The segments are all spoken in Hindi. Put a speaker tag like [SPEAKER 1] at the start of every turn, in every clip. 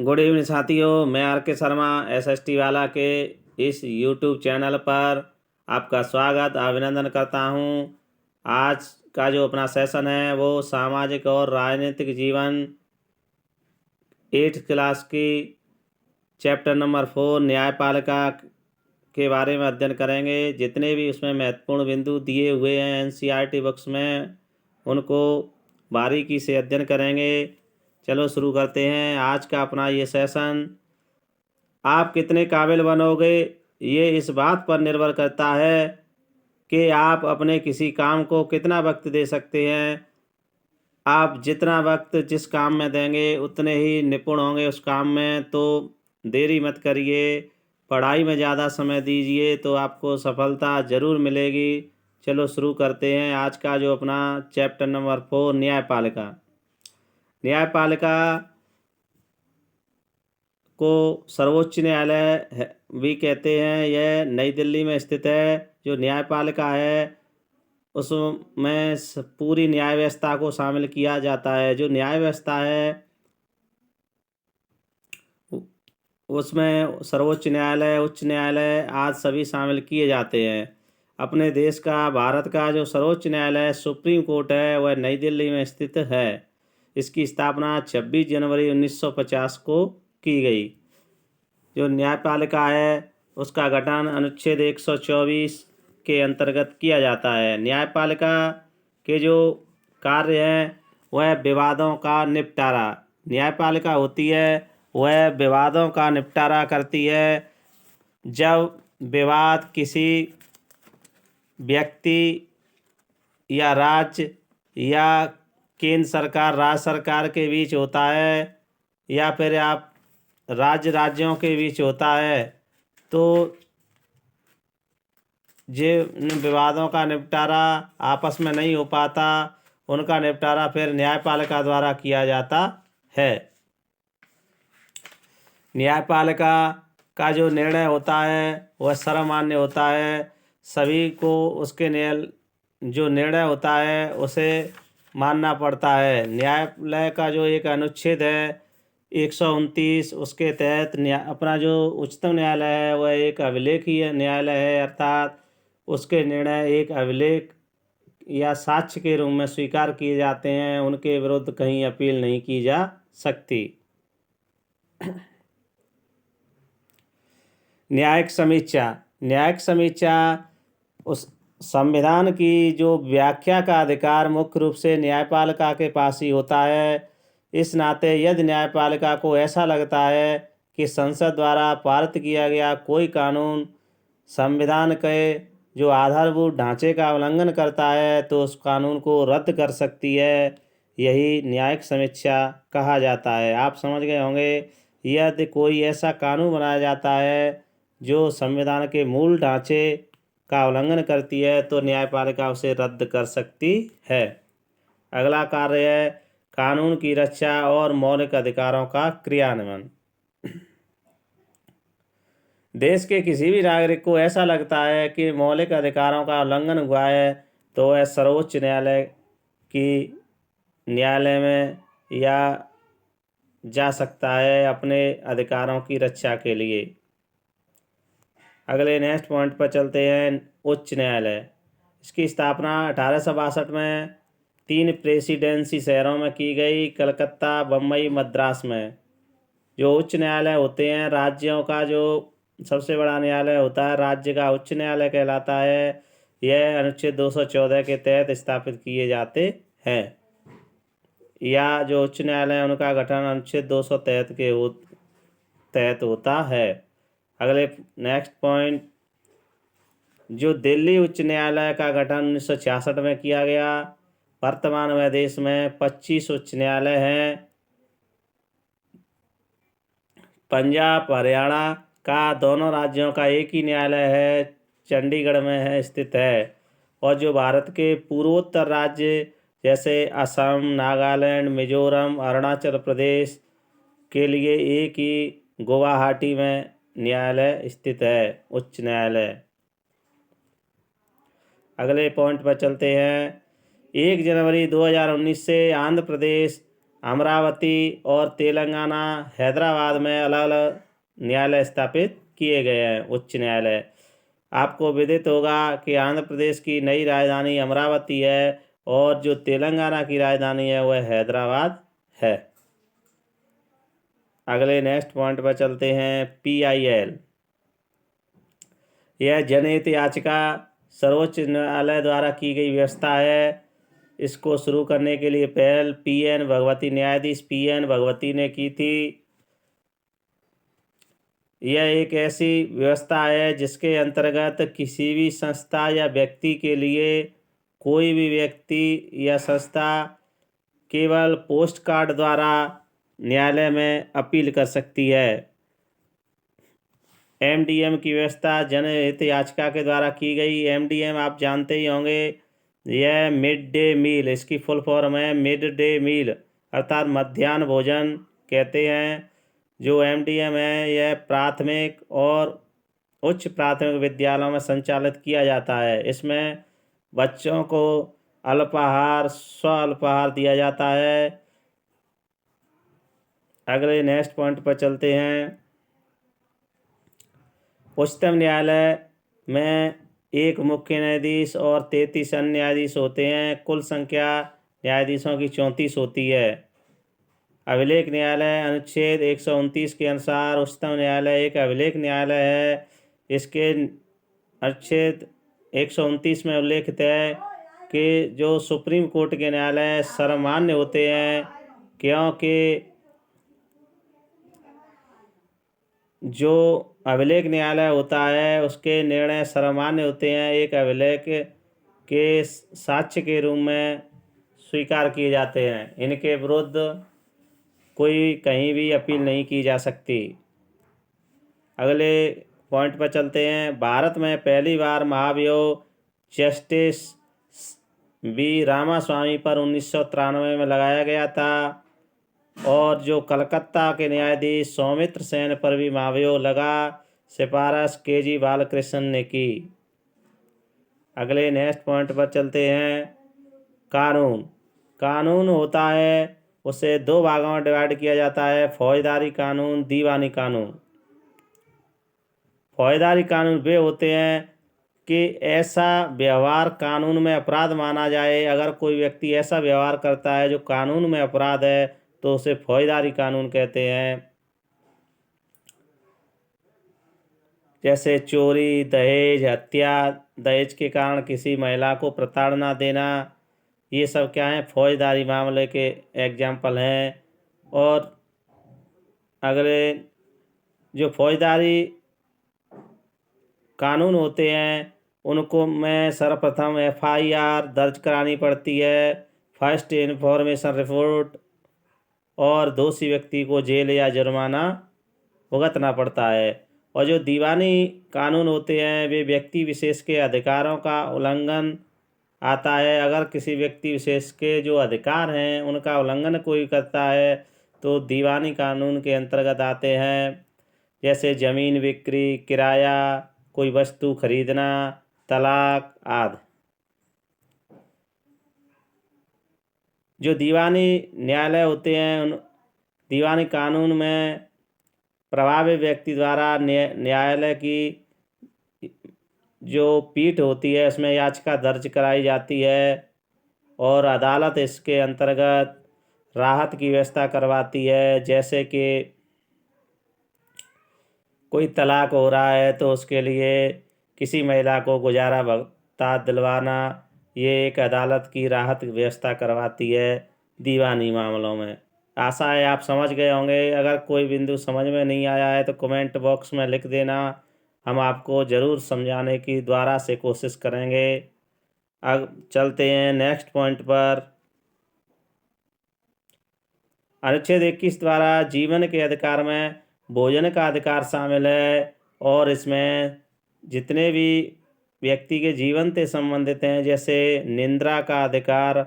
[SPEAKER 1] गुड इवनिंग साथियों, मैं आर के शर्मा एसएसटी वाला के इस यूट्यूब चैनल पर आपका स्वागत अभिनंदन करता हूं। आज का जो अपना सेशन है वो सामाजिक और राजनीतिक जीवन 8th क्लास की चैप्टर नंबर 4 न्यायपालिका के बारे में अध्ययन करेंगे। जितने भी उसमें महत्वपूर्ण बिंदु दिए हुए हैं एनसीईआरटी बुक्स में, उनको बारीकी से अध्ययन करेंगे। चलो शुरू करते हैं आज का अपना ये सेशन। आप कितने काबिल बनोगे ये इस बात पर निर्भर करता है कि आप अपने किसी काम को कितना वक्त दे सकते हैं। आप जितना वक्त जिस काम में देंगे उतने ही निपुण होंगे उस काम में, तो देरी मत करिए, पढ़ाई में ज़्यादा समय दीजिए तो आपको सफलता ज़रूर मिलेगी। चलो शुरू करते हैं आज का जो अपना चैप्टर नंबर 4 न्यायपालिका। न्यायपालिका को सर्वोच्च न्यायालय भी कहते हैं। यह नई दिल्ली में स्थित है। जो न्यायपालिका है उसमें पूरी न्याय व्यवस्था को शामिल किया जाता है। जो न्याय व्यवस्था है उसमें सर्वोच्च न्यायालय, उच्च न्यायालय आदि सभी शामिल किए जाते हैं। अपने देश का, भारत का जो सर्वोच्च न्यायालय सुप्रीम कोर्ट है वह नई दिल्ली में स्थित है। इसकी स्थापना 26 जनवरी 1950 को की गई। जो न्यायपालिका है उसका गठन अनुच्छेद 124 के अंतर्गत किया जाता है। न्यायपालिका के जो कार्य हैं वह विवादों का निपटारा। न्यायपालिका होती है वह विवादों का निपटारा करती है। जब विवाद किसी व्यक्ति या राज्य या केंद्र सरकार, राज्य सरकार के बीच होता है या फिर आप राज्यों के बीच होता है, तो जिन विवादों का निपटारा आपस में नहीं हो पाता उनका निपटारा फिर न्यायपालिका द्वारा किया जाता है। न्यायपालिका का जो निर्णय होता है वह सर्वमान्य होता है। सभी को उसके जो निर्णय होता है उसे मानना पड़ता है। न्यायालय का जो एक अनुच्छेद है 129, उसके तहत अपना जो उच्चतम न्यायालय है वह एक अभिलेखीय न्यायालय है, अर्थात उसके निर्णय एक अभिलेख या साक्ष्य के रूप में स्वीकार किए जाते हैं। उनके विरुद्ध कहीं अपील नहीं की जा सकती। न्यायिक समीक्षा। न्यायिक समीक्षा उस संविधान की जो व्याख्या का अधिकार मुख्य रूप से न्यायपालिका के पास ही होता है। इस नाते यदि न्यायपालिका को ऐसा लगता है कि संसद द्वारा पारित किया गया कोई कानून संविधान के जो आधारभूत ढांचे का उल्लंघन करता है तो उस कानून को रद्द कर सकती है। यही न्यायिक समीक्षा कहा जाता है। आप समझ गए होंगे, यदि कोई ऐसा कानून बनाया जाता है जो संविधान के मूल ढांचे का उल्लंघन करती है तो न्यायपालिका उसे रद्द कर सकती है। अगला कार्य है कानून की रक्षा और मौलिक अधिकारों का क्रियान्वयन। देश के किसी भी नागरिक को ऐसा लगता है कि मौलिक अधिकारों का उल्लंघन हुआ है तो वह सर्वोच्च न्यायालय में या जा सकता है अपने अधिकारों की रक्षा के लिए। अगले नेक्स्ट पॉइंट पर चलते हैं। उच्च न्यायालय। इसकी स्थापना 1862 में 3 प्रेसिडेंसी शहरों में की गई, कलकत्ता, बम्बई, मद्रास में। जो उच्च न्यायालय होते हैं, राज्यों का जो सबसे बड़ा न्यायालय होता है राज्य का उच्च न्यायालय कहलाता है। यह अनुच्छेद 214 के तहत स्थापित किए जाते हैं। या जो उच्च न्यायालय है उनका गठन अनुच्छेद 263 के तहत होता है। अगले नेक्स्ट पॉइंट, जो दिल्ली उच्च न्यायालय का गठन 1966 में किया गया। वर्तमान में देश में 25 उच्च न्यायालय हैं। पंजाब, हरियाणा का दोनों राज्यों का एक ही न्यायालय है, चंडीगढ़ में है स्थित है। और जो भारत के पूर्वोत्तर राज्य जैसे असम, नागालैंड, मिजोरम, अरुणाचल प्रदेश के लिए एक ही गुवाहाटी में न्यायालय स्थित है, उच्च न्यायालय। अगले पॉइंट पर चलते हैं। 1 जनवरी 2019 से आंध्र प्रदेश अमरावती और तेलंगाना हैदराबाद में अलग अलग न्यायालय स्थापित किए गए हैं, उच्च न्यायालय। आपको विदित होगा कि आंध्र प्रदेश की नई राजधानी अमरावती है और जो तेलंगाना की राजधानी है वह हैदराबाद है। अगले नेक्स्ट पॉइंट पर चलते हैं। PIL, यह जनहित याचिका सर्वोच्च न्यायालय द्वारा की गई व्यवस्था है। इसको शुरू करने के लिए पहल PN भगवती, न्यायाधीश PN भगवती ने की थी। यह एक ऐसी व्यवस्था है जिसके अंतर्गत किसी भी संस्था या व्यक्ति के लिए कोई भी व्यक्ति या संस्था केवल पोस्ट कार्ड द्वारा न्यायालय में अपील कर सकती है। MDM की व्यवस्था जनहित याचिका के द्वारा की गई। MDM आप जानते ही होंगे, यह मिड डे मील, इसकी फुल फॉर्म है मिड डे मील, अर्थात मध्याह्न भोजन कहते हैं। जो MDM है यह प्राथमिक और उच्च प्राथमिक विद्यालयों में संचालित किया जाता है। इसमें बच्चों को अल्पाहार, स्व अल्पाहार दिया जाता है। अगले नेक्स्ट पॉइंट पर चलते हैं। उच्चतम न्यायालय में एक मुख्य न्यायाधीश और 33 अन्य न्यायाधीश होते हैं। कुल संख्या न्यायाधीशों की 34 होती है। अभिलेख न्यायालय अनुच्छेद 129 के अनुसार उच्चतम न्यायालय एक अभिलेख न्यायालय है। इसके अनुच्छेद 129 में उल्लेखित है कि जो सुप्रीम कोर्ट के न्यायालय सर्वमान्य होते हैं, क्योंकि जो अभिलेख न्यायालय होता है उसके निर्णय सर्वमान्य होते हैं। एक अभिलेख के साक्ष्य के रूप में स्वीकार किए जाते हैं। इनके विरुद्ध कोई कहीं भी अपील नहीं की जा सकती। अगले पॉइंट पर चलते हैं। भारत में पहली बार महाभियोग जस्टिस B रामास्वामी पर 1993 में लगाया गया था और जो कलकत्ता के न्यायाधीश सौमित्र सेन पर भी महाभियोग लगा, सिफारिश KG बालकृष्ण ने की। अगले नेक्स्ट पॉइंट पर चलते हैं। कानून, कानून होता है उसे दो भागों में डिवाइड किया जाता है, फौजदारी कानून, दीवानी कानून। फौजदारी कानून वे होते हैं कि ऐसा व्यवहार कानून में अपराध माना जाए। अगर कोई व्यक्ति ऐसा व्यवहार करता है जो कानून में अपराध है तो उसे फौजदारी कानून कहते हैं। जैसे चोरी, दहेज, हत्या, दहेज के कारण किसी महिला को प्रताड़ना देना, ये सब क्या हैं, फौजदारी मामले के एग्जाम्पल हैं। और अगले जो फौजदारी कानून होते हैं उनको में सर्वप्रथम FIR दर्ज करानी पड़ती है, फर्स्ट इन्फॉर्मेशन रिपोर्ट, और दोषी व्यक्ति को जेल या जुर्माना भुगतना पड़ता है। और जो दीवानी कानून होते हैं वे व्यक्ति विशेष के अधिकारों का उल्लंघन आता है। अगर किसी व्यक्ति विशेष के जो अधिकार हैं उनका उल्लंघन कोई करता है तो दीवानी कानून के अंतर्गत आते हैं। जैसे जमीन बिक्री, किराया, कोई वस्तु खरीदना, तलाक आदि। जो दीवानी न्यायालय होते हैं उन दीवानी कानून में प्रभावी व्यक्ति द्वारा न्यायालय की जो पीठ होती है उसमें याचिका दर्ज कराई जाती है और अदालत इसके अंतर्गत राहत की व्यवस्था करवाती है। जैसे कि कोई तलाक हो रहा है तो उसके लिए किसी महिला को गुजारा भत्ता दिलवाना, ये एक अदालत की राहत व्यवस्था करवाती है दीवानी मामलों में। आशा है आप समझ गए होंगे। अगर कोई बिंदु समझ में नहीं आया है तो कमेंट बॉक्स में लिख देना, हम आपको ज़रूर समझाने की दोबारा से कोशिश करेंगे। अब चलते हैं नेक्स्ट पॉइंट पर। अनुच्छेद 21 द्वारा जीवन के अधिकार में भोजन का अधिकार शामिल है और इसमें जितने भी व्यक्ति के जीवन से संबंधित हैं, जैसे निद्रा का अधिकार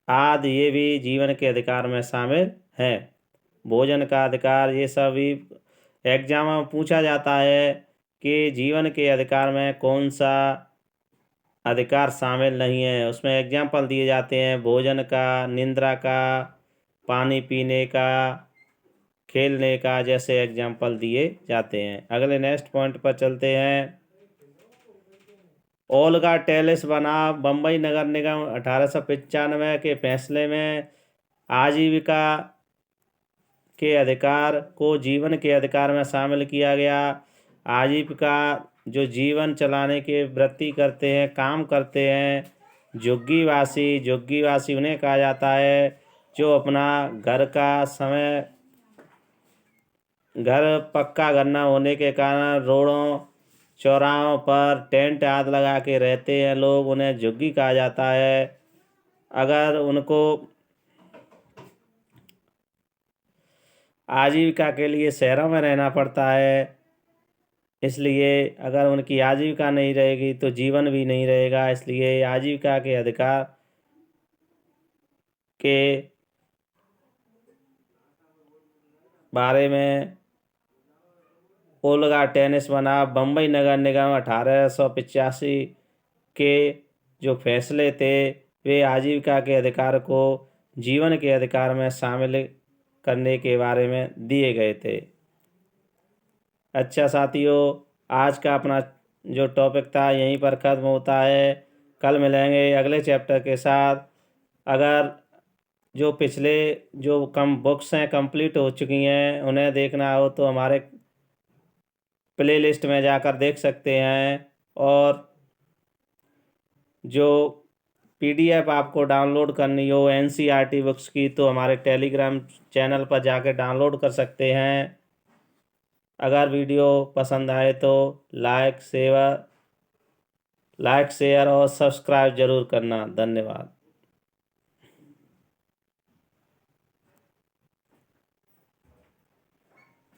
[SPEAKER 1] आदि, ये भी जीवन के अधिकार में शामिल हैं। भोजन का अधिकार, ये सभी एग्जाम में पूछा जाता है कि जीवन के अधिकार में कौन सा अधिकार शामिल नहीं है। उसमें एग्जाम्पल दिए जाते हैं भोजन का, निद्रा का, पानी पीने का, खेलने का जैसे एग्जाम्पल दिए जाते हैं। अगले नेक्स्ट पॉइंट पर चलते हैं। ओल्गा टेलिस बनाम बम्बई नगर निगम 1895 के फैसले में आजीविका के अधिकार को जीवन के अधिकार में शामिल किया गया। आजीविका जो जीवन चलाने के वृत्ति करते हैं, काम करते हैं। झुग्गीवासी उन्हें कहा जाता है जो अपना घर पक्का घर न होने के कारण रोडों चौराहों पर टेंट आदि लगा के रहते हैं लोग, उन्हें झुग्गी कहा जाता है। अगर उनको आजीविका के लिए शहरों में रहना पड़ता है, इसलिए अगर उनकी आजीविका नहीं रहेगी तो जीवन भी नहीं रहेगा। इसलिए आजीविका के अधिकार के बारे में ओल्गा टेनिस बनाम बम्बई नगर निगम 1885 के जो फैसले थे वे आजीविका के अधिकार को जीवन के अधिकार में शामिल करने के बारे में दिए गए थे। अच्छा साथियों, आज का अपना जो टॉपिक था यहीं पर ख़त्म होता है। कल मिलेंगे अगले चैप्टर के साथ। अगर जो पिछले जो बुक्स हैं कंप्लीट हो चुकी हैं, उन्हें देखना हो तो हमारे प्लेलिस्ट में जाकर देख सकते हैं। और जो PDF आपको डाउनलोड करनी हो NCERT बुक्स की तो हमारे टेलीग्राम चैनल पर जाकर डाउनलोड कर सकते हैं। अगर वीडियो पसंद आए तो लाइक शेयर और सब्सक्राइब ज़रूर करना। धन्यवाद।